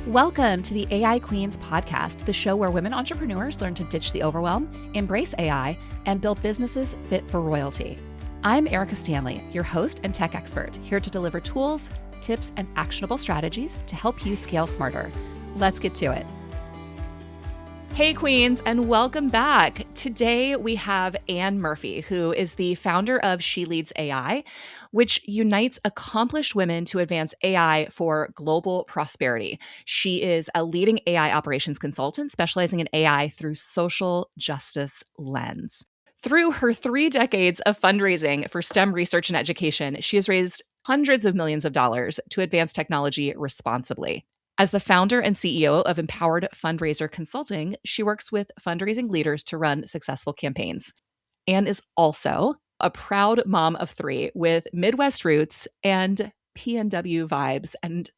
Welcome to the AI Queens podcast, the show where women entrepreneurs learn to ditch the overwhelm, embrace AI, and build businesses fit for royalty. I'm Erika Stanley, your host and tech expert, here to deliver tools, tips, and actionable strategies to help you scale smarter. Let's get to it. Hey Queens, and welcome back. Today we have Anne Murphy, who is the founder of She Leads AI, which unites accomplished women to advance AI for global prosperity. She is a leading AI operations consultant specializing in AI through social justice lens. Through her 3 decades of fundraising for STEM research and education, she has raised hundreds of millions of dollars to advance technology responsibly. As the founder and CEO of Empowered Fundraiser Consulting, she works with fundraising leaders to run successful campaigns. Anne is also a proud mom of 3 with Midwest roots and PNW vibes, and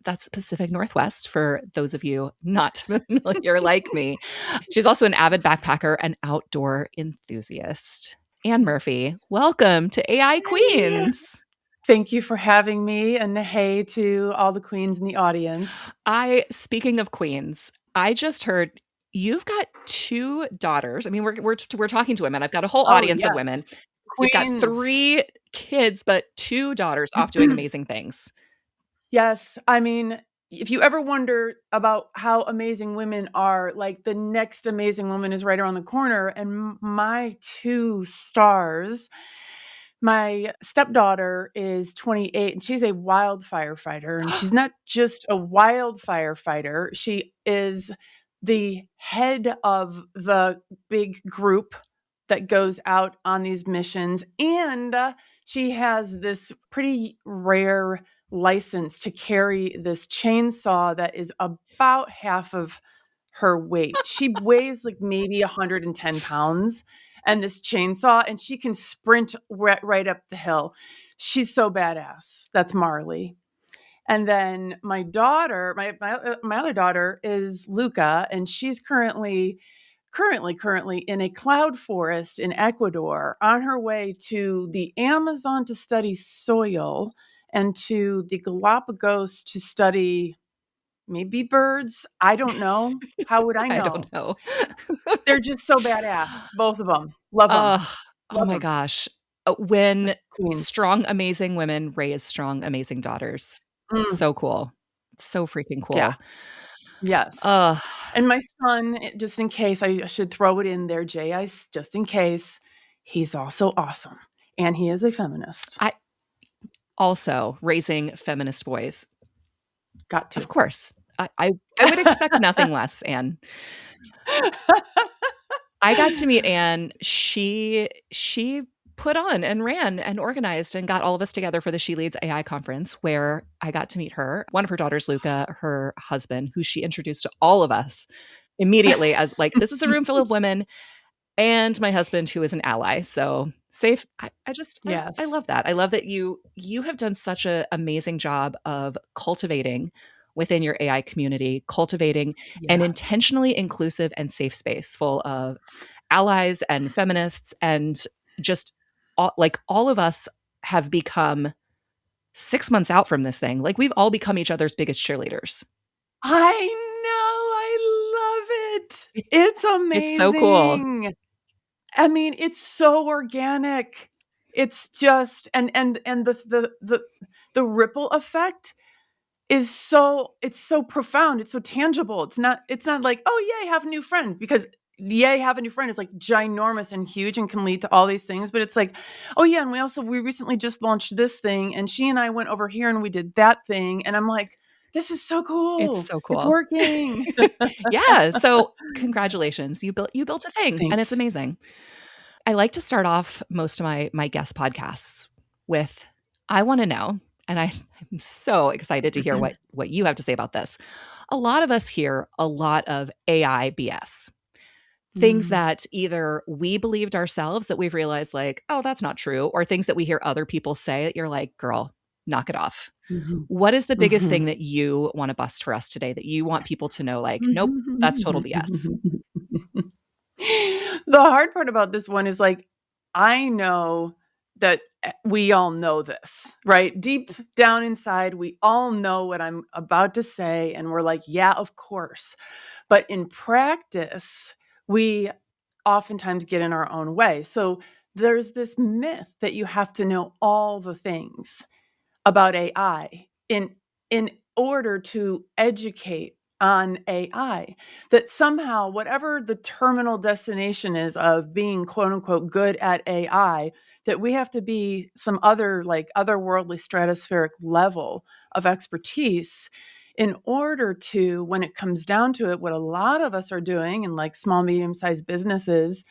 that's Pacific Northwest for those of you not familiar like me. She's also an avid backpacker and outdoor enthusiast. Anne Murphy, welcome to AI Queens. Thank you for having me, and hey to all the queens in the audience. Speaking of queens, I just heard you've got 2 daughters. I mean, we're talking to women. I've got a whole audience of women. Queens. You've got 3 kids, but 2 daughters off doing amazing things. Yes. I mean, if you ever wonder about how amazing women are, like the next amazing woman is right around the corner. And my 2 stars, my stepdaughter is 28 and she's a wildfire fighter. And she's not just a wildfire fighter. She is the head of the big group that goes out on these missions. And she has this pretty rare license to carry this chainsaw that is about half of her weight. She weighs like maybe 110 pounds, and this chainsaw, and she can sprint right up the hill. She's so badass. That's Marley. And then my daughter, my other daughter is Luca, and she's currently in a cloud forest in Ecuador on her way to the Amazon to study soil and to the Galapagos to study maybe birds. I don't know. How would I know? I don't know. They're just so badass, both of them. Love them. Oh my gosh. When strong, amazing women raise strong, amazing daughters. So cool. So freaking cool. Yeah. Yes. And my son, just in case, I should throw it in there, just in case, he's also awesome. And he is a feminist. Also raising feminist boys. Got to. Of course. I would expect nothing less, Anne. I got to meet Anne. She put on and ran and organized and got all of us together for the She Leads AI conference, where I got to meet her, one of her daughters, Luca, her husband, who she introduced to all of us immediately as like, this is a room full of women, and my husband, who is an ally. So safe. I love that. I love that you have done such an amazing job of cultivating within your AI community, cultivating an intentionally inclusive and safe space full of allies and feminists, and just all of us have become 6 months out from this thing. Like, we've all become each other's biggest cheerleaders. I know. I love it. It's amazing. It's so cool. I mean, it's so organic. It's just, and the ripple effect is so profound. It's so tangible. It's not like, oh, yay, have a new friend, because yay, have a new friend is like ginormous and huge and can lead to all these things. But it's like, oh yeah, and we recently just launched this thing, and she and I went over here and we did that thing. And I'm like, this is so cool. It's so cool. It's working. Yeah. So congratulations. You built a thing. Thanks. And it's amazing. I like to start off most of my guest podcasts with, I want to know, and I'm so excited to hear what you have to say about this. A lot of us hear a lot of AI BS. Things that either we believed ourselves that we've realized like, oh, that's not true, or things that we hear other people say that you're like, girl, knock it off. What is the biggest thing that you want to bust for us today, that you want people to know, like, nope, that's total BS? The hard part about this one is, like, I know that we all know this, right? Deep down inside, we all know what I'm about to say. And we're like, yeah, of course. But in practice, we oftentimes get in our own way. So there's this myth that you have to know all the things about AI in order to educate on AI, that somehow whatever the terminal destination is of being quote unquote good at AI, that we have to be some other like otherworldly stratospheric level of expertise in order to, when it comes down to it, what a lot of us are doing in like small, medium-sized businesses,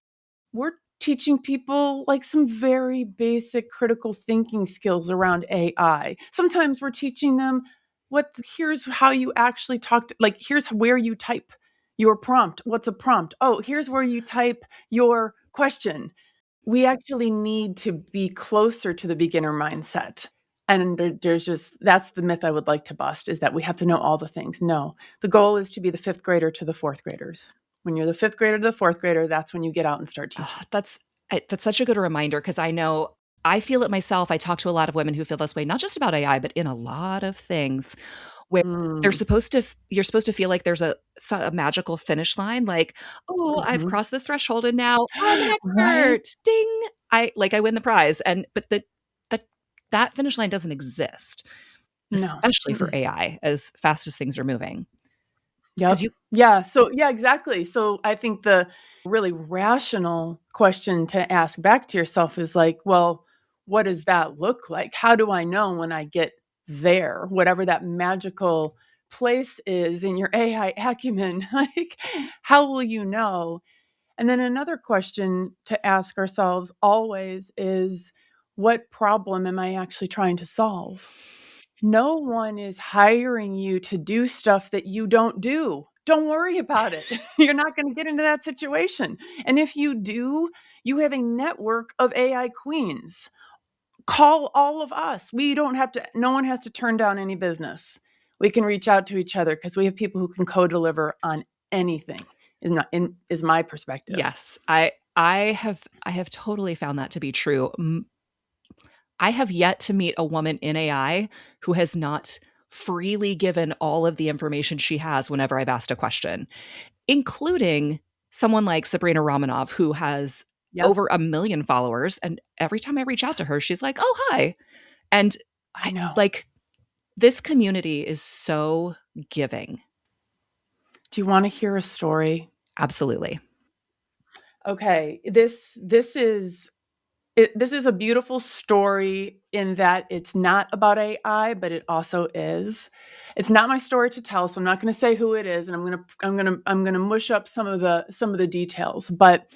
we're teaching people like some very basic critical thinking skills around AI. Sometimes we're teaching them here's how you actually talk to, like, here's where you type your prompt. What's a prompt? Oh, here's where you type your question. We actually need to be closer to the beginner mindset. And there's just, that's the myth I would like to bust, is that we have to know all the things. No, the goal is to be the fifth grader to the fourth graders. When you're the fifth grader to the fourth grader, that's when you get out and start teaching. That's such a good reminder, because I know I feel it myself. I talk to a lot of women who feel this way, not just about AI, but in a lot of things where Mm. you're supposed to feel like there's a magical finish line, like, "Oh, I've Mhm. crossed this threshold and now I'm an Right? expert. Ding. I win the prize." And but that that finish line doesn't exist, No. especially for Mm-mm. AI as fast as things are moving. Because Yep. you Yeah. So, yeah, exactly. So, I think the really rational question to ask back to yourself is like, well, what does that look like? How do I know when I get there, whatever that magical place is in your AI acumen? Like, how will you know? And then another question to ask ourselves always is, what problem am I actually trying to solve? No one is hiring you to do stuff that you don't do. Don't worry about it. You're not going to get into that situation. And if you do, you have a network of AI queens. Call all of us. We don't have to, no one has to turn down any business. We can reach out to each other because we have people who can co-deliver on anything. Is my perspective. Yes, I have totally found that to be true. I have yet to meet a woman in AI who has not freely given all of the information she has whenever I've asked a question, including someone like Sabrina Romanov, who has Yep. over 1 million followers. And every time I reach out to her, she's like, "Oh, hi." And I I know. like, this community is so giving. Do you want to hear a story? Absolutely. Okay. This is a beautiful story in that it's not about AI, but it also is. It's not my story to tell, so I'm not going to say who it is, and I'm going to mush up some of the details. But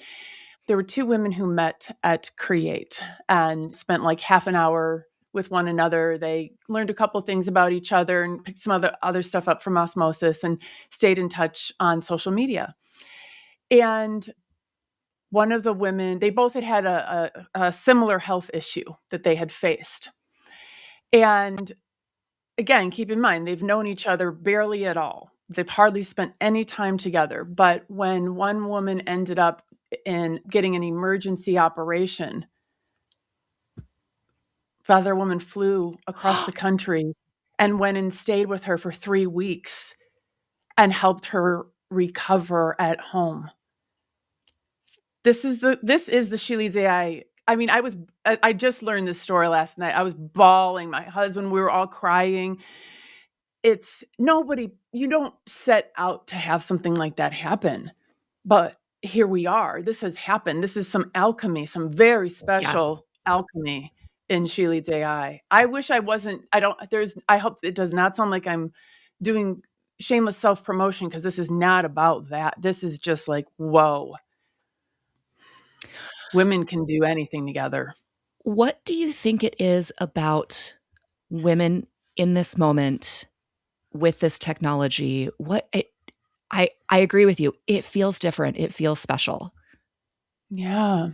there were two women who met at Create and spent like half an hour with one another. They learned a couple things about each other and picked some other stuff up from osmosis and stayed in touch on social media. And one of the women, they both had a similar health issue that they had faced. And again, keep in mind, they've known each other barely at all. They've hardly spent any time together. But when one woman ended up in getting an emergency operation, the other woman flew across the country and went and stayed with her for 3 weeks and helped her recover at home. This is the She Leads AI. I mean, I just learned this story last night. I was bawling. My husband, we were all crying. It's nobody, you don't set out to have something like that happen. But here we are. This has happened. This is some alchemy, some very Yeah. special alchemy in She Leads AI. I wish I wasn't, I hope it does not sound like I'm doing shameless self-promotion, because this is not about that. This is just like, whoa, women can do anything together. What do you think it is about women in this moment with this technology? I agree with you. It feels different. It feels special. Yeah.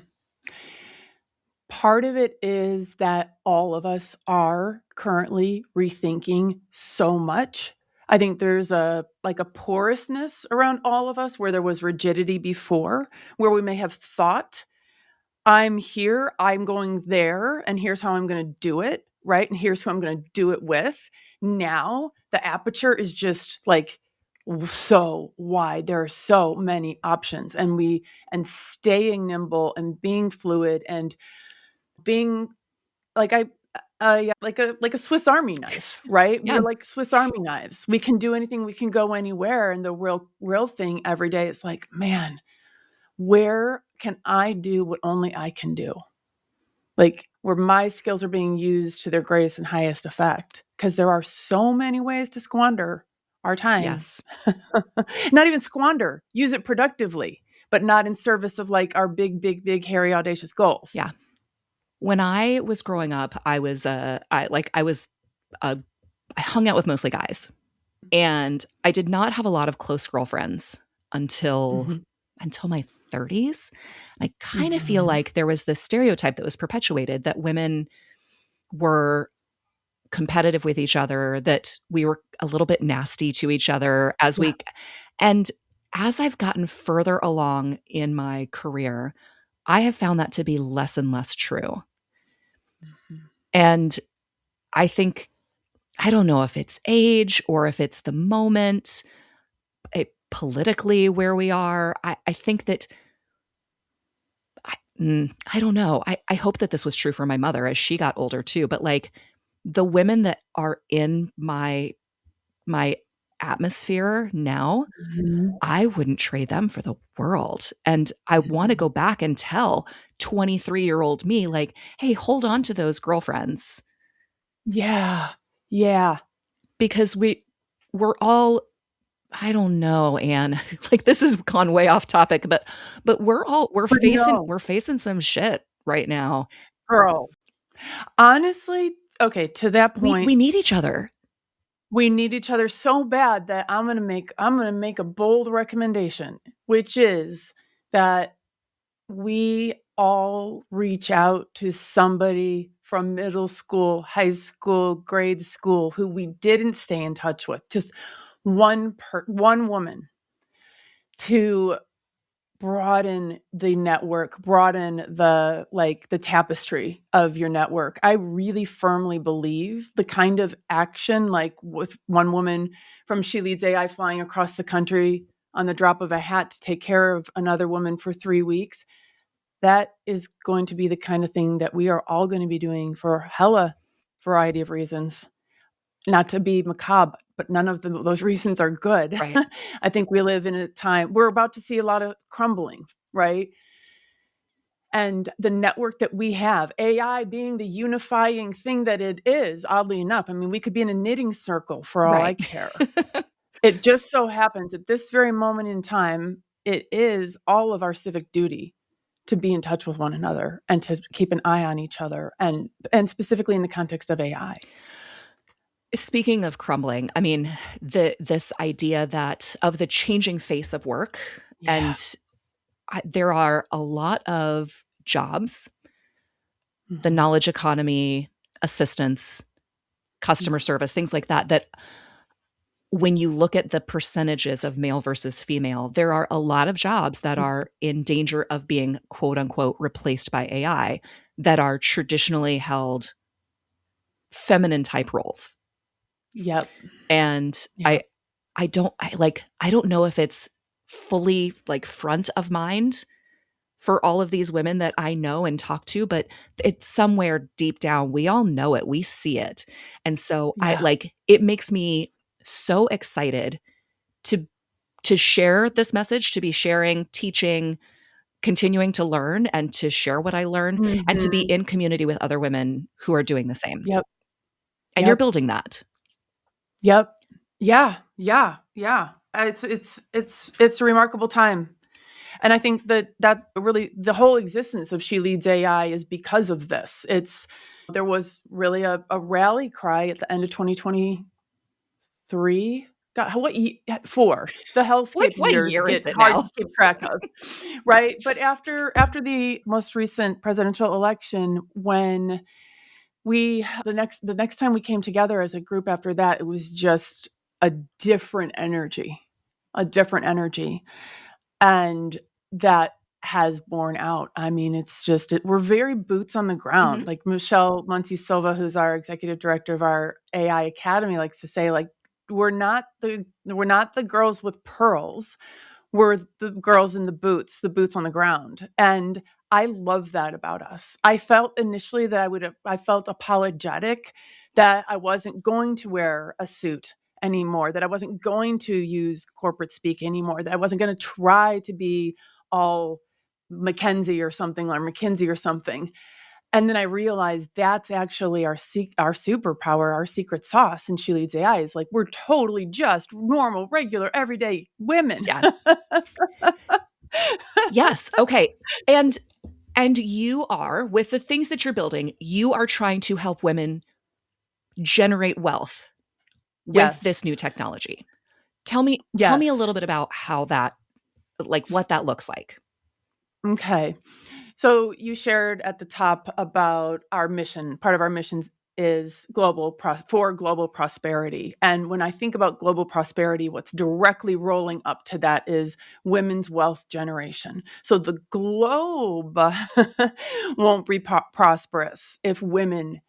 Part of it is that all of us are currently rethinking so much. I think there's a porousness around all of us where there was rigidity before, where we may have thought I'm here, I'm going there, and here's how I'm going to do it, right? And here's who I'm going to do it with. Now the aperture is just like so wide. There are so many options, and staying nimble and being fluid and being like like a Swiss Army knife, right? Yeah. We're like Swiss Army knives. We can do anything, we can go anywhere. And the real thing every day is like, man, where can I do what only I can do? Like where my skills are being used to their greatest and highest effect. Because there are so many ways to squander our time. Yes. Not even squander, use it productively, but not in service of like our big, big, big, hairy, audacious goals. Yeah. When I was growing up, I hung out with mostly guys, and I did not have a lot of close girlfriends until Mhm. my 30s. I kind of feel Mhm. like there was this stereotype that was perpetuated that women were competitive with each other, that we were a little bit nasty to each other Yeah. and as I've gotten further along in my career, I have found that to be less and less true. Mhm. And I think, I don't know if it's age or if it's the moment, politically where we are. I think that I don't know. I hope that this was true for my mother as she got older too. But like the women that are in my atmosphere now, Mhm. I wouldn't trade them for the world. And I want to Mhm. go back and tell 23-year-old me, like, hey, hold on to those girlfriends Yeah. Yeah. because we're all, I don't know, Anne. Like this has gone way off topic, but we're But facing no, we're facing some shit right now. girl, honestly, okay, to that We point, need each other. we need each other so bad that I'm gonna make a bold recommendation, which is that we all reach out to somebody from middle school, high school, grade school who we didn't stay in touch with. Just one woman to broaden the network, broaden the tapestry of your network. I really firmly believe the kind of action, like with one woman from She Leads AI flying across the country on the drop of a hat to take care of another woman for 3 weeks, that is going to be the kind of thing that we are all going to be doing for hella variety of reasons. Not to be macabre, but none of those reasons are good. Right. I think we live in a time we're about to see a lot of crumbling, right? And the network that we have, AI being the unifying thing that it is, oddly enough. I mean, we could be in a knitting circle for all I Right. care. It just so happens at this very moment in time, it is all of our civic duty to be in touch with one another and to keep an eye on each other, and specifically in the context of AI. Speaking of crumbling, I mean, this idea that of the changing face of work, Yeah. and there are a lot of jobs, the Mhm. knowledge economy, assistance, Yeah. customer service, things like that, that when you look at the percentages of male versus female, there are a lot of jobs that are in danger of being quote unquote replaced by AI that are traditionally held feminine type roles. Yep. And Yep. I don't know if it's fully like front of mind for all of these women that I know and talk to, but it's somewhere deep down. We all know it. We see it. And so Yeah. it makes me so excited to share this message, to be sharing, teaching, continuing to learn and to share what I learn and to be Mhm. in community with other women who are doing the same. Yep. And you're Yep. building that. Yep. Yeah. Yeah. Yeah. It's a remarkable time. And I think that really the whole existence of She Leads AI is because of this. There was really a rally cry at the end of 2023. God, what 4? The hellscape What years year is get it hard to now? keep track of, right? But after the most recent presidential election, when the next time we came together as a group after that, it was just a different energy, a different energy. And that has borne out. I mean, it's just, we're very boots on the ground. Mhm. Like Michelle Muncie Silva, who's our executive director of our AI Academy, likes to say, like, we're not the girls with pearls. We're the girls in the boots on the ground. And I love that about us. I felt initially that I felt apologetic that I wasn't going to wear a suit anymore, that I wasn't going to use corporate speak anymore, that I wasn't going to try to be all McKinsey or something. And then I realized that's actually our superpower, our secret sauce. And She Leads AI is like, we're totally just normal, regular, everyday women. Yeah. Yes. Okay. And you are, with the things that you're building, you are trying to help women generate wealth with Yes. this new technology. Tell me a Yes. little bit about how that, like, what that looks like. Okay. So you shared at the top about our mission. Part of our mission is for global prosperity. And when I think about global prosperity, what's directly rolling up to that is women's wealth generation. So the globe won't be prosperous if women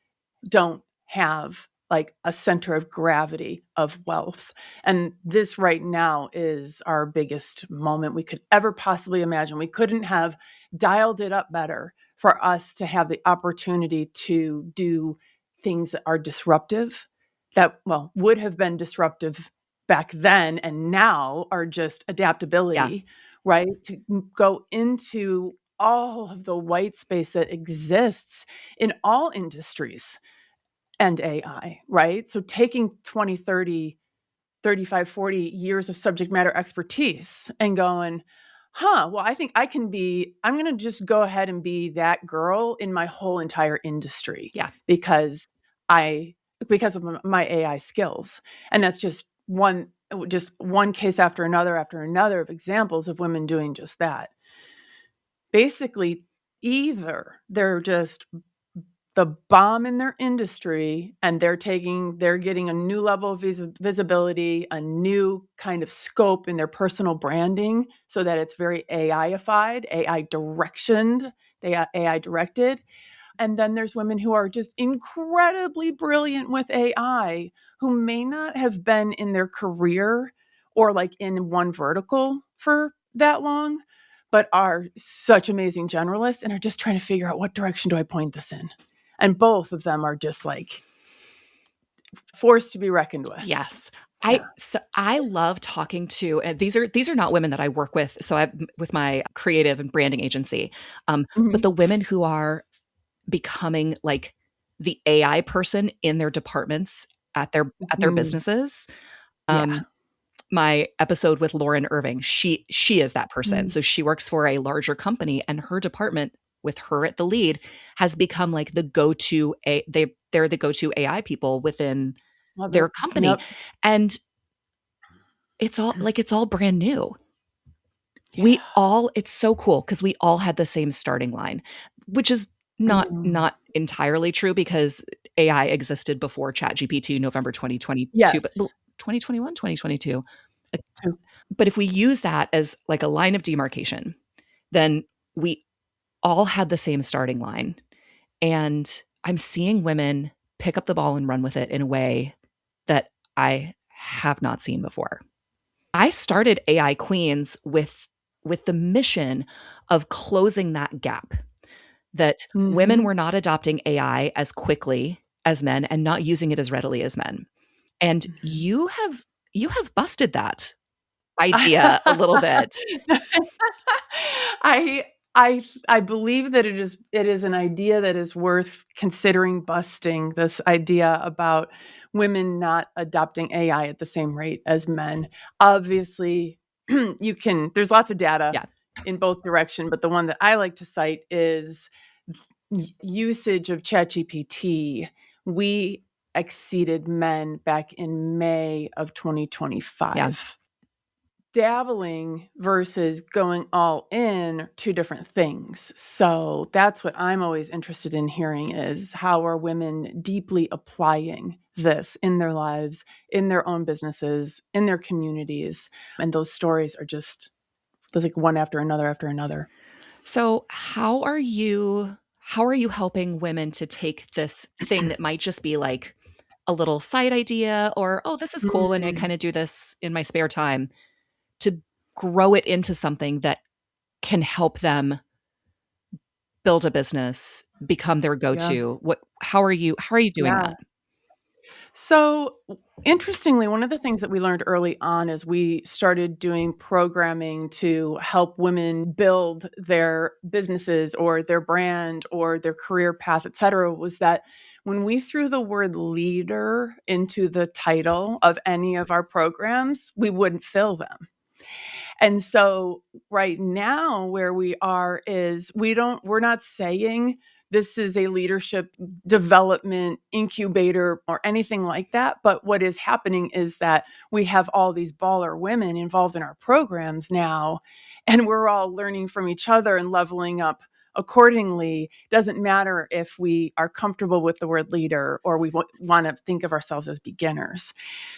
don't have like a center of gravity of wealth. And this right now is our biggest moment we could ever possibly imagine. We couldn't have dialed it up better for us to have the opportunity to do things that are disruptive, that, well, would have been disruptive back then and now are just Yeah. adaptability, right? To go into all of the white space that exists in all industries and AI, right? So taking 20, 30, 35, 40 years of subject matter expertise and going, well, I think I'm going to just go ahead and be that girl in my whole entire industry Yeah. because because of my AI skills. And that's just one case after another of examples of women doing just that. Basically, either they're just the bomb in their industry and they're getting a new level of visibility, a new kind of scope in their personal branding so that it's very AI-ified, AI directed. And then there's women who are just incredibly brilliant with AI who may not have been in their career or like in one vertical for that long, but are such amazing generalists and are just trying to figure out, what direction do I point this in? And both of them are just like forced to be reckoned with. Yes. Yeah. I love talking to, and these are not women that I work with. So I with my creative and branding agency. But Mhm. the women who are becoming like the AI person in their departments at their Mhm. businesses. Yeah. My episode with Lauren Irving, she is that person. Mhm. So she works for a larger company, and her department, with her at the lead, has become like the go-to they're the go-to AI people within Love their it. company. Yep. And it's all brand new. Yeah. It's so cool because we all had the same starting line, which is Mhm. not entirely true because AI existed before ChatGPT, November 2022, but Yes. 2021, 2022. Uh, True. But if we use that as like a line of demarcation, then we all had the same starting line. And I'm seeing women pick up the ball and run with it in a way that I have not seen before. I started AI Queens with the mission of closing that gap, that women Mhm. were not adopting AI as quickly as men and not using it as readily as men. And Mhm. you have busted that idea a little bit. I I believe that it is an idea that is worth considering busting, this idea about women not adopting AI at the same rate as men. Obviously, there's lots of data Yeah. in both direction, but the one that I like to cite is usage of ChatGPT. We exceeded men back in May of Yeah. 2025. Dabbling versus going all in, two different things. So that's what I'm always interested in hearing, is how are women deeply applying this in their lives, in their own businesses, in their communities. And those stories are just like one after another after another. So, how are you helping women to take this thing that might just be like a little side idea or, oh, this is cool and I Mm, kind of do this in my spare time to grow it into something that can help them build a business, become their yeah. go-to? How are you doing Yeah. that? So, interestingly, one of the things that we learned early on as we started doing programming to help women build their businesses or their brand or their career path, et cetera, was that when we threw the word leader into the title of any of our programs, we wouldn't fill them. And so right now where we are is we're not saying this is a leadership development incubator or anything like that. But what is happening is that we have all these baller women involved in our programs now, and we're all learning from each other and leveling up accordingly. Doesn't matter if we are comfortable with the word leader or we want to think of ourselves as beginners.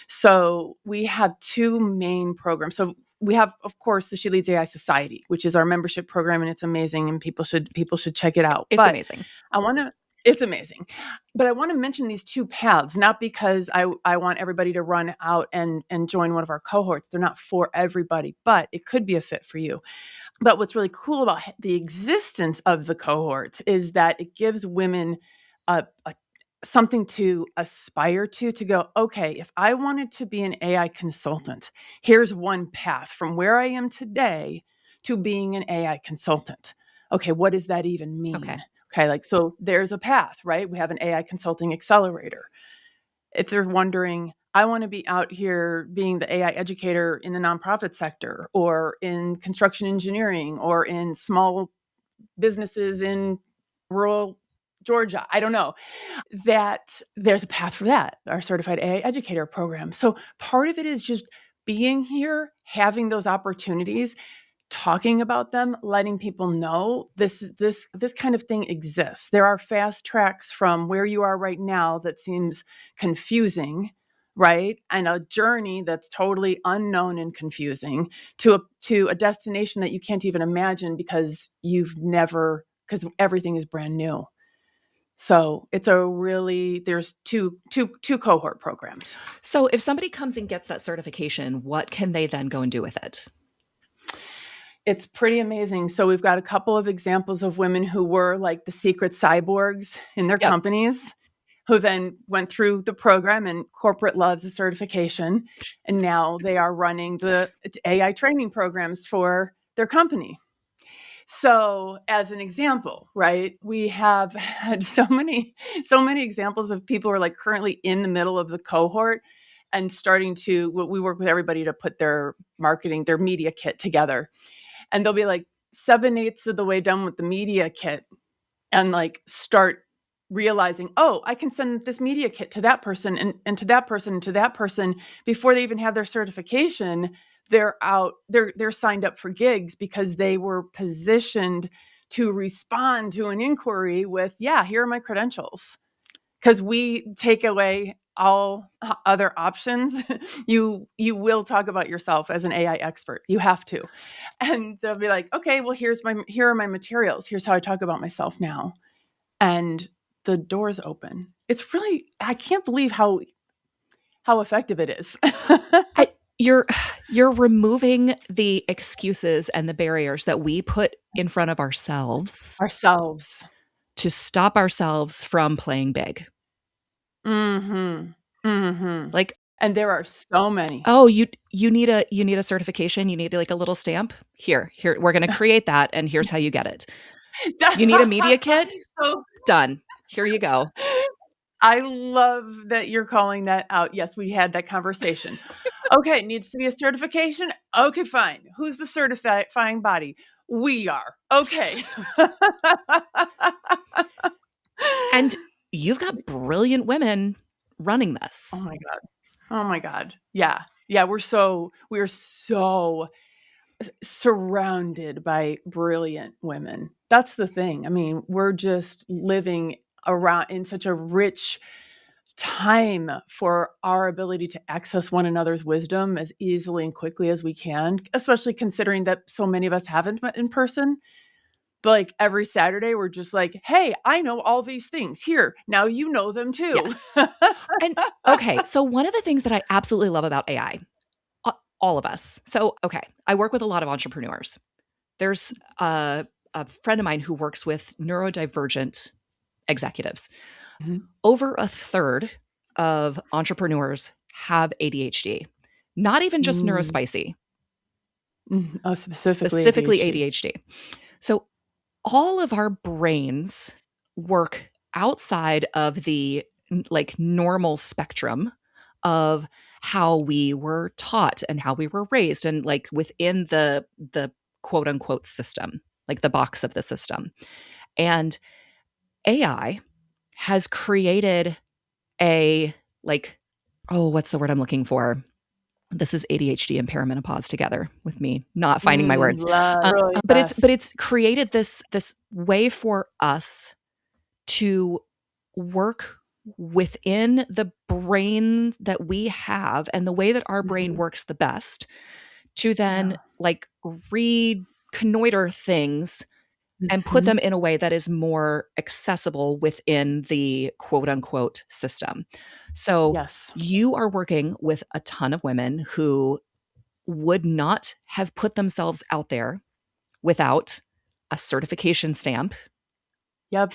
So we have two main programs. So we have, of course, the She Leads AI Society, which is our membership program, and it's amazing, and people should check it out. It's But amazing. I want to. It's amazing, but I want to mention these two paths, not because I want everybody to run out and join one of our cohorts. They're not for everybody, but it could be a fit for you. But what's really cool about the existence of the cohorts is that it gives women a something to aspire to go, okay, if I wanted to be an AI consultant, here's one path from where I am today to being an AI consultant. Okay, what does that even Okay. mean? Okay, like, so there's a path, right? We have an AI consulting accelerator. If they're wondering, I want to be out here being the AI educator in the nonprofit sector or in construction engineering or in small businesses in rural Georgia. I don't know that there's a path for that, our certified AI educator program. So part of it is just being here, having those opportunities, talking about them, letting people know this kind of thing exists. There are fast tracks from where you are right now that seems confusing, right? And a journey that's totally unknown and confusing to a destination that you can't even imagine because because everything is brand new. So there's two cohort programs. So, if somebody comes and gets that certification, what can they then go and do with it? It's pretty amazing. So we've got a couple of examples of women who were like the secret cyborgs in their Yep. companies, who then went through the program and corporate loves the certification. And now they are running the AI training programs for their company. So as an example, right, we have had so many examples of people who are like currently in the middle of the cohort and starting to, we work with everybody to put their marketing, their media kit together. And they'll be like 7/8 of the way done with the media kit and like start realizing, oh, I can send this media kit to that person and to that person and to that person before they even have their certification. They're signed up for gigs because they were positioned to respond to an inquiry with, yeah, here are my credentials. Because we take away all other options. You will talk about yourself as an AI expert. You have to. And they'll be like, okay, well, here are my materials. Here's how I talk about myself now. And the doors open. It's really, I can't believe how effective it is. I, you're you're removing the excuses and the barriers that we put in front of ourselves Ourselves. to stop ourselves from playing big. Mm-hmm. Mm-hmm. Like, And there are so many. oh, you need a certification, you need like a little stamp. Here, we're going to create that and here's how you get it. You need a media kit? So Done. Here you go. I love that you're calling that out. Yes, we had that conversation. Okay, it needs to be a certification. Okay, fine. Who's the certifying body? We are. Okay. And you've got brilliant women running Oh this. my God. Oh my God. Yeah. Yeah, we're so surrounded by brilliant women. That's the thing. I mean, we're just living around in such a rich time for our ability to access one another's wisdom as easily and quickly as we can, especially considering that so many of us haven't met in person. like every Saturday, we're just like, hey, I know all these things. Here, now you know them too. Yes. And okay, so one of the things that I absolutely love about AI, all of us. So, okay, I work with a lot of entrepreneurs. There's a friend of mine who works with neurodivergent executives. Mhm. Over a third of entrepreneurs have ADHD, not even just Mm. neurospicy, Oh, specifically specifically ADHD. ADHD. So all of our brains work outside of the like normal spectrum of how we were taught and how we were raised and like within the quote unquote system, like the box of the system. And AI has created a like, oh, what's the word I'm looking for? This is ADHD and perimenopause together with me not finding my words. Really But fast. it's created this way for us to work within the brain that we have and the way that our brain Mhm. works the best to then Yeah. like reconnoiter things and put them Mhm. in a way that is more accessible within the quote unquote system. So Yes. you are working with a ton of women who would not have put themselves out there without a certification stamp Yep.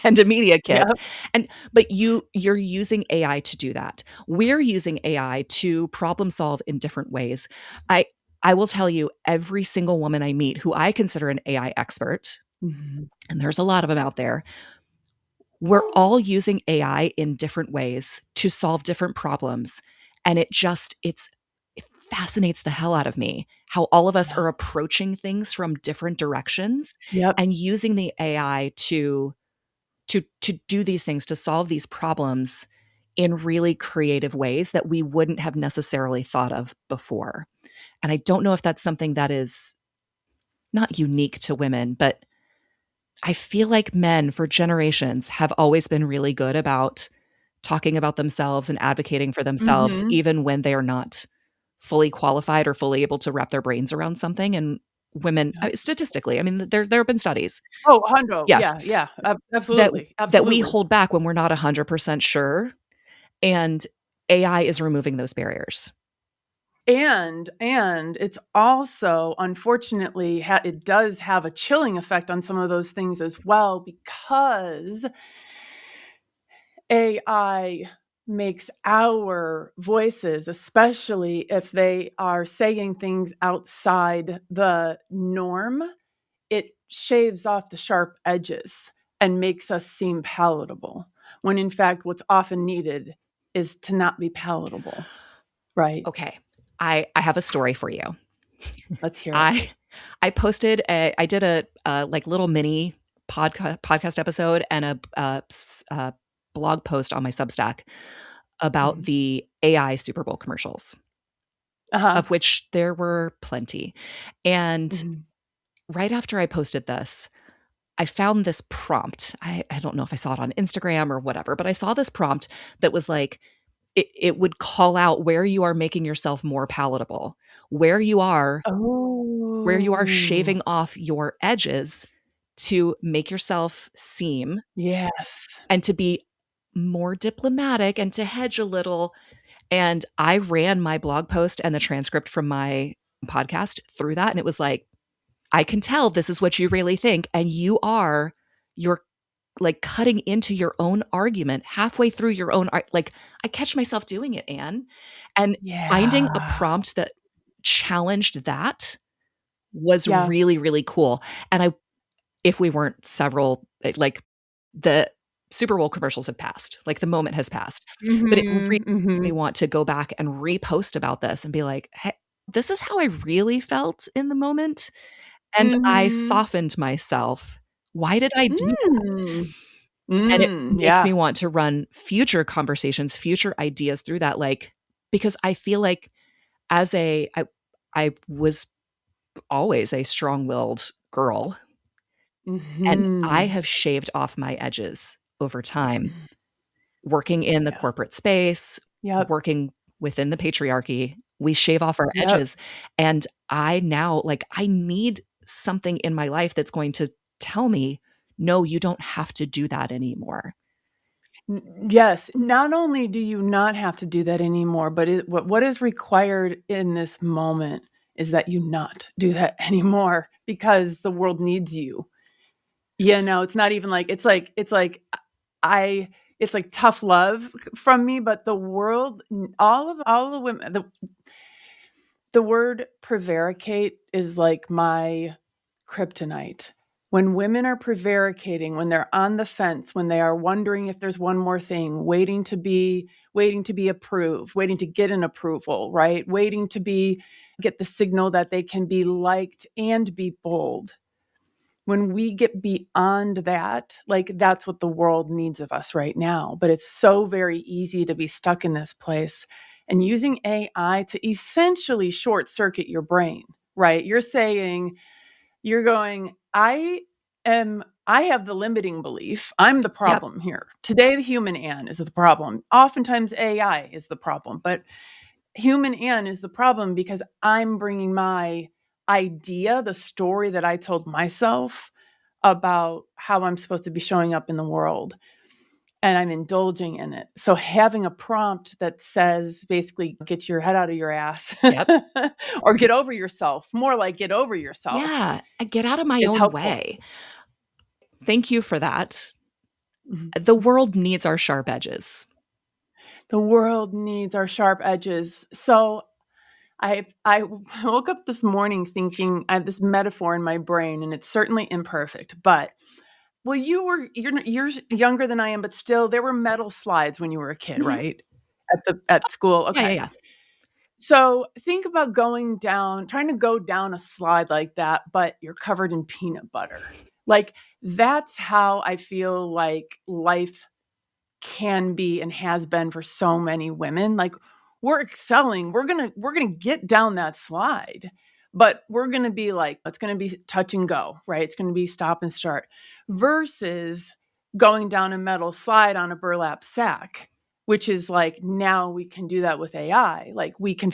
and a media kit. Yep. And but you're using AI to do that. We're using AI to problem solve in different ways. I I will tell you every single woman I meet who I consider an AI expert, Mhm. and there's a lot of them out there, we're all using AI in different ways to solve different problems. And it fascinates the hell out of me how all of us Yeah. are approaching things from different directions Yep. and using the AI to do these things, to solve these problems in really creative ways that we wouldn't have necessarily thought of before. And I don't know if that's something that is not unique to women, but I feel like men for generations have always been really good about talking about themselves and advocating for themselves, Mhm. even when they are not fully qualified or fully able to wrap their brains around something. And women, Yep. statistically, I mean, there have been studies, Oh, hundo. yes, Yeah, yeah. that Absolutely. that we Absolutely. hold back when we're not 100% sure, and AI is removing those barriers. And it's also, unfortunately, it does have a chilling effect on some of those things as well, because AI makes our voices, especially if they are saying things outside the norm, it shaves off the sharp edges and makes us seem palatable, when in fact what's often needed is to not be palatable, right? Okay, I have a story for you. Let's hear it. I I did a like little mini podcast episode and a blog post on my Substack about Mhm. the AI Super Bowl commercials, Uh-huh. of which there were plenty. And Mhm. right after I posted this, I found this prompt. I don't know if I saw it on Instagram or whatever, but I saw this prompt that was like, it would call out where you are making yourself more palatable, where you are where you are Oh, shaving off your edges to make yourself seem yes. and to be more diplomatic and to hedge a little. And I ran my blog post and the transcript from my podcast through that. And it was like, I can tell this is what you really think. And you're like cutting into your own argument halfway through your own like I catch myself doing it, Anne. And finding a Yeah. prompt that challenged that was Yeah. really, really cool. And I if we weren't several like, the Super Bowl commercials have passed, like, the moment has passed. But it really Mhm, makes me mhm. want to go back and repost about this and be like, "Hey, this is how I really felt in the moment, and I Mhm. softened myself. Why did I do that?" Mm. And it makes Yeah. me want to run future conversations, future ideas through that, like because I feel like as I was always a strong-willed girl. And I Mhm. have shaved off my edges over time, working in the Yeah. corporate space, Yep. working within the patriarchy. We shave off our Yep. edges, and I now like, I need something in my life that's going to tell me, no, you don't have to do that anymore. Yes, not only do you not have to do that anymore, but what is required in this moment is that you not do that anymore because the world needs you. It's not even like it's like I it's like tough love from me, but the world, all the women, the word prevaricate is like my kryptonite. When women are prevaricating, when they're on the fence, when they are wondering if there's one more thing, waiting to be approved, waiting to get an approval, right? Waiting to get the signal that they can be liked and be bold. When we get beyond that, like that's what the world needs of us right now. But it's so very easy to be stuck in this place and using AI to essentially short circuit your brain, right? You're going, I have the limiting belief. I'm the Yep. problem here. Today, the human Anne is the problem. Oftentimes, AI is the problem, but human Anne is the problem because I'm bringing my idea, the story that I told myself about how I'm supposed to be showing up in the world, and I'm indulging in it. So having a prompt that says basically get your head out of your ass Yep. or get over yourself, more like get over yourself, Yeah. Get out of my is own helpful. way. Thank you for that. Mhm. The world needs our sharp edges. The world needs our sharp edges. So I woke up this morning thinking I have this metaphor in my brain, and it's certainly imperfect, but well, you're younger than I am, but still there were metal slides when you were a kid, Mhm. right? At school. Yeah, yeah, Okay. yeah. So think about trying to go down a slide like that, but you're covered in peanut butter. Like that's how I feel like life can be and has been for so many women. Like we're excelling. We're gonna get down that slide, but we're gonna be like, it's gonna be touch and go, right? It's gonna be stop and start versus going down a metal slide on a burlap sack, which is like now we can do that with AI. Like we can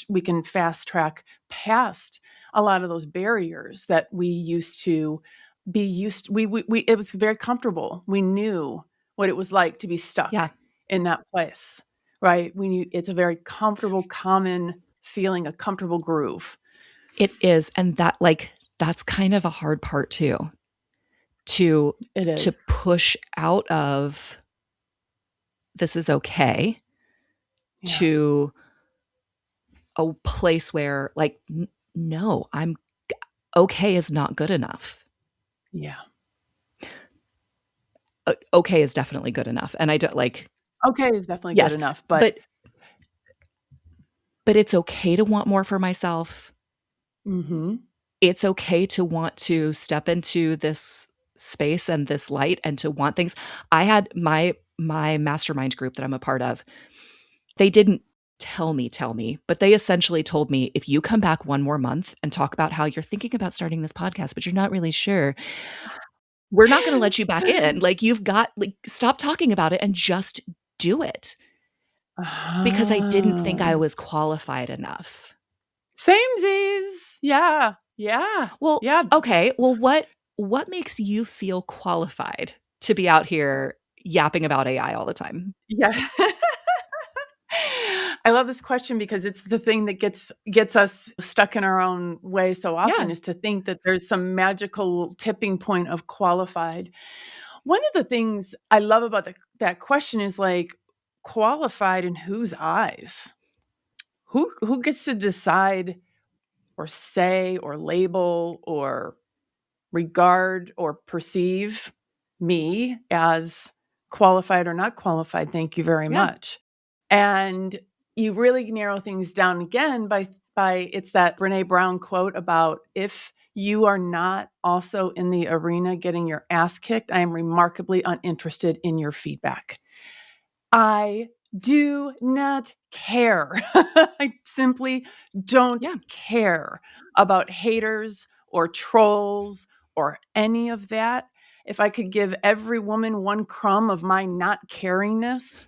we can fast track past a lot of those barriers that we used to be used. We it was very comfortable. We knew what it was like to be stuck Yeah, in that place, right? It's a very comfortable, common feeling, a comfortable groove. it is. And that's kind of a hard part too, to It to is. push out of this is okay Yeah. to a place where like no, I'm okay is not good enough. Yeah. Okay is definitely good enough. And I don't like Okay is definitely good yes, enough, but but it's okay to want more for myself. mhm. It's okay to want to step into this space and this light and to want things. I had my mastermind group that I'm a part of. They didn't tell me, but they essentially told me, if you come back one more month and talk about how you're thinking about starting this podcast, but you're not really sure, we're not going to let you back in. Like you've got like stop talking about it and just do it because I didn't think I Ah. was qualified enough. Samesies. Yeah. Yeah. Well, Yeah. okay. Well, what makes you feel qualified to be out here yapping about AI all the time? Yeah. I love this question because it's the thing that gets us stuck in our own way so often Yeah. is to think that there's some magical tipping point of qualified. One of the things I love about that question is like qualified in whose eyes? Who gets to decide or say or label or regard or perceive me as qualified or not qualified? Thank you very Yeah. much. And you really narrow things down again by it's that Brené Brown quote about if you are not also in the arena getting your ass kicked, I am remarkably uninterested in your feedback. I do not care. I simply don't Yeah. care about haters or trolls or any of that. If I could give every woman one crumb of my not caringness,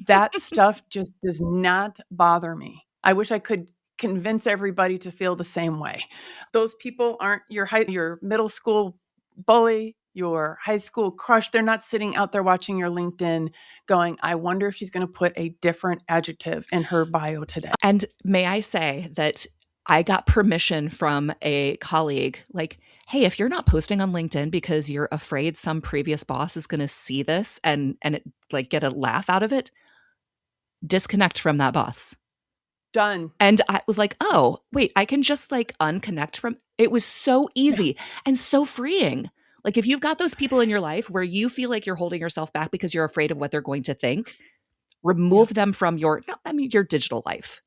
that stuff just does not bother me. I wish I could convince everybody to feel the same way. Those people aren't your middle school bully, your high school crush. They're not sitting out there watching your LinkedIn going, I wonder if she's going to put a different adjective in her bio today. And may I say that I got permission from a colleague, like, hey, if you're not posting on LinkedIn because you're afraid some previous boss is going to see this and it, like, get a laugh out of it, disconnect from that boss. Done. And I was like, oh, wait, I can just like unconnect from it. Was so easy and so freeing. Like, if you've got those people in your life where you feel like you're holding yourself back because you're afraid of what they're going to think, remove them from your digital life.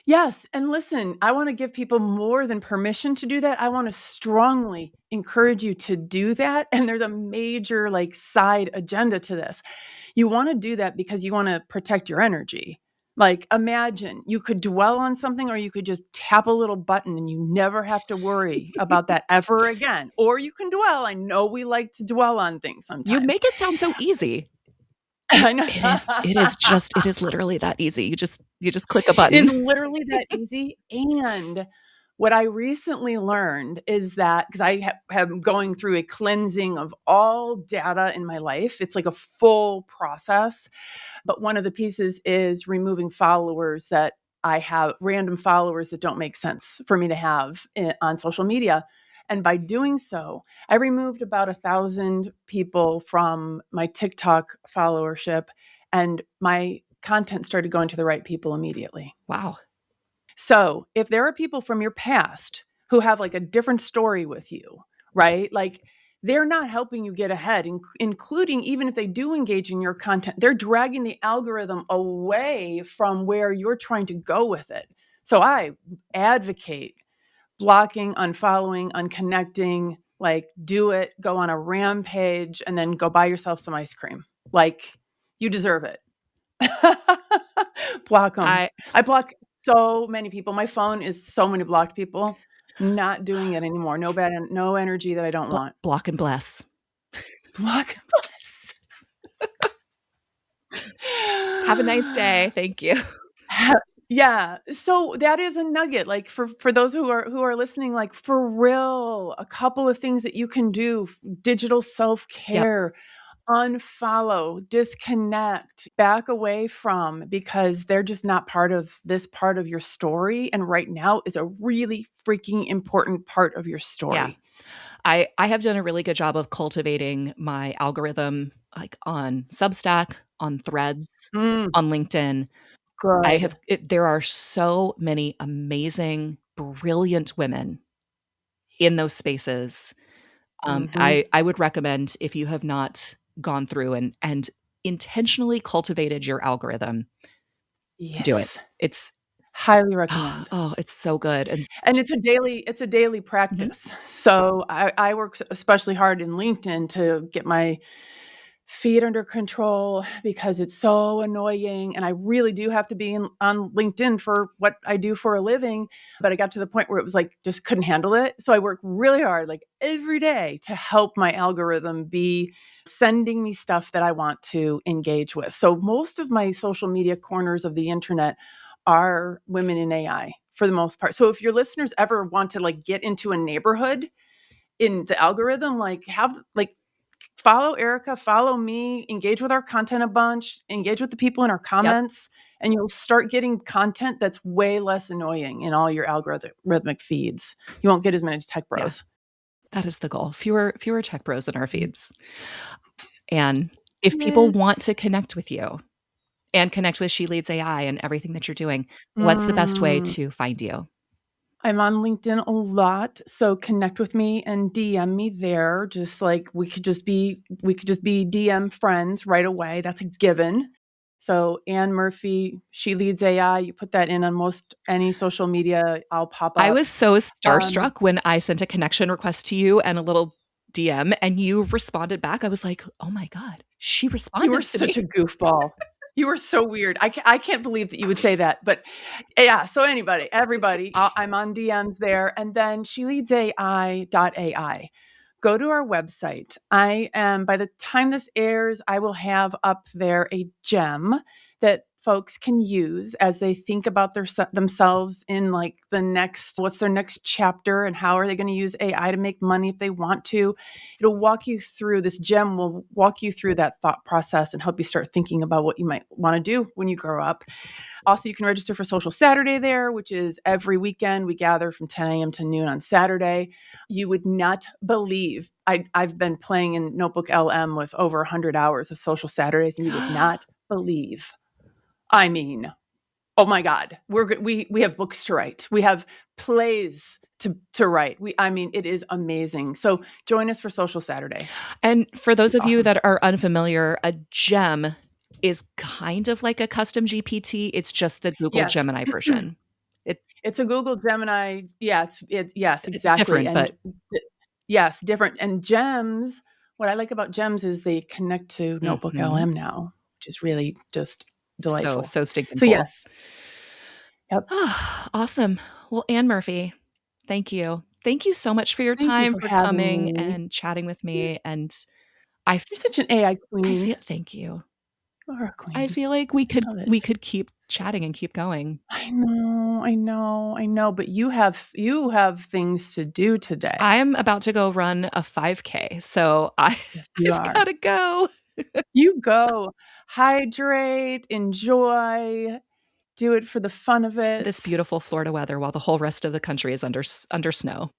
Yes. And listen, I want to give people more than permission to do that. I want to strongly encourage you to do that. And there's a major like side agenda to this. You want to do that because you want to protect your energy. Like, imagine you could dwell on something, or you could just tap a little button and you never have to worry about that ever again. Or you can dwell. I know we like to dwell on things sometimes. You make it sound so easy. I know. It is literally that easy. You just click a button. It's literally that easy. And what I recently learned is that, because I have going through a cleansing of all data in my life, it's like a full process. But one of the pieces is removing followers that I have, random followers that don't make sense for me to have on social media. And by doing so, I removed about 1,000 people from my TikTok followership, and my content started going to the right people immediately. Wow. So if there are people from your past who have like a different story with you, right? Like, they're not helping you get ahead, including even if they do engage in your content, they're dragging the algorithm away from where you're trying to go with it. So I advocate blocking, unfollowing, unconnecting, like, do it, go on a rampage, and then go buy yourself some ice cream. Like, you deserve it. Block them. I block so many people. My phone is so many blocked people. Not doing it anymore. No energy that I don't want. Block and bless. Block and bless. Have a nice day. Thank you. Yeah. So that is a nugget. Like, for those who are listening, like, for real, a couple of things that you can do: digital self-care, unfollow, disconnect, back away from, because they're just not part of this part of your story. And right now is a really freaking important part of your story. Yeah. I have done a really good job of cultivating my algorithm, like on Substack, on Threads, on LinkedIn. Good. There are so many amazing, brilliant women in those spaces. I would recommend, if you have not gone through and intentionally cultivated your algorithm, do it. It's highly recommend. Oh, it's so good. And it's a daily practice. So I work especially hard in LinkedIn to get my feet under control, because it's so annoying. And I really do have to be on LinkedIn for what I do for a living. But I got to the point where it was like, just couldn't handle it. So I work really hard, like every day, to help my algorithm be sending me stuff that I want to engage with. So most of my social media corners of the internet are women in AI for the most part. So if your listeners ever want to like get into a neighborhood in the algorithm, like, follow Erika, follow me, engage with our content a bunch, engage with the people in our comments, and you'll start getting content that's way less annoying in all your algorithmic feeds. You won't get as many tech bros. Yeah. That is the goal. Fewer tech bros in our feeds. And if people want to connect with you and connect with She Leads AI and everything that you're doing, what's the best way to find you? I'm on LinkedIn a lot, so connect with me and DM me there. Just like we could just be DM friends right away. That's a given. So Ann Murphy, She Leads AI. You put that in on most any social media, I'll pop up. I was so starstruck when I sent a connection request to you and a little DM, and you responded back. I was like, oh my God, she responded. You were such a goofball. You were so weird. I can't believe that you would say that. But yeah, so everybody, I'm on DMs there. And then sheleadsai.ai. Go to our website. By the time this airs, I will have up there a gem that folks can use as they think about themselves in like what's their next chapter and how are they going to use AI to make money if they want to. This gem will walk you through that thought process and help you start thinking about what you might want to do when you grow up. Also, you can register for Social Saturday there, which is every weekend. We gather from 10 a.m. to noon on Saturday. You would not believe, I've been playing in Notebook LM with over 100 hours of Social Saturdays, and you would not believe. I mean, oh my God, we have books to write. We have plays to write. It is amazing. So join us for Social Saturday. And for those of you awesome. that are unfamiliar, a gem is kind of like a custom GPT. It's just the Google Yes. Gemini version. It's a Google Gemini. Yeah, yes, exactly. Different, but yes, different. And gems, what I like about gems is they connect to Notebook LM now, which is really just delightful. So stinking cool. Yes. Yep. Awesome. Well, Anne Murphy, thank you. Thank you so much for your time, for coming and chatting with me. And you're such an AI queen. Thank you. You are a queen. I feel like we could keep chatting and keep going. I know. But you have things to do today. I'm about to go run a 5K, so I've got to go. You go. Hydrate, enjoy, do it for the fun of it. This beautiful Florida weather while the whole rest of the country is under snow.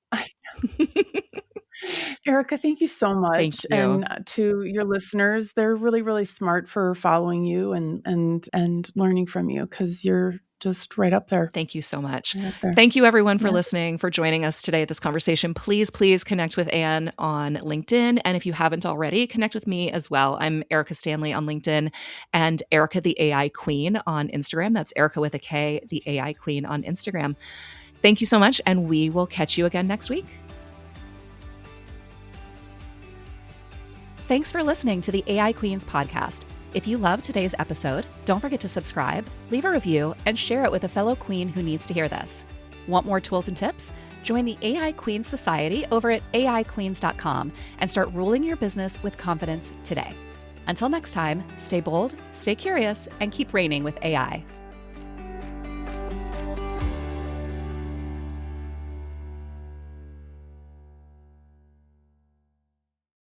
Erika, thank you so much. Thank you. And to your listeners, they're really, really smart for following you and learning from you because you're just right up there. Thank you so much. Thank you everyone for listening, for joining us today at this conversation. Please connect with Anne on LinkedIn. And if you haven't already, connect with me as well. I'm Erika Stanley on LinkedIn and Erika the AI Queen on Instagram. That's Erika with a K, the AI Queen on Instagram. Thank you so much. And we will catch you again next week. Thanks for listening to the AI Queens podcast. If you loved today's episode, don't forget to subscribe, leave a review, and share it with a fellow queen who needs to hear this. Want more tools and tips? Join the AI Queens Society over at aiqueens.com and start ruling your business with confidence today. Until next time, stay bold, stay curious, and keep reigning with AI.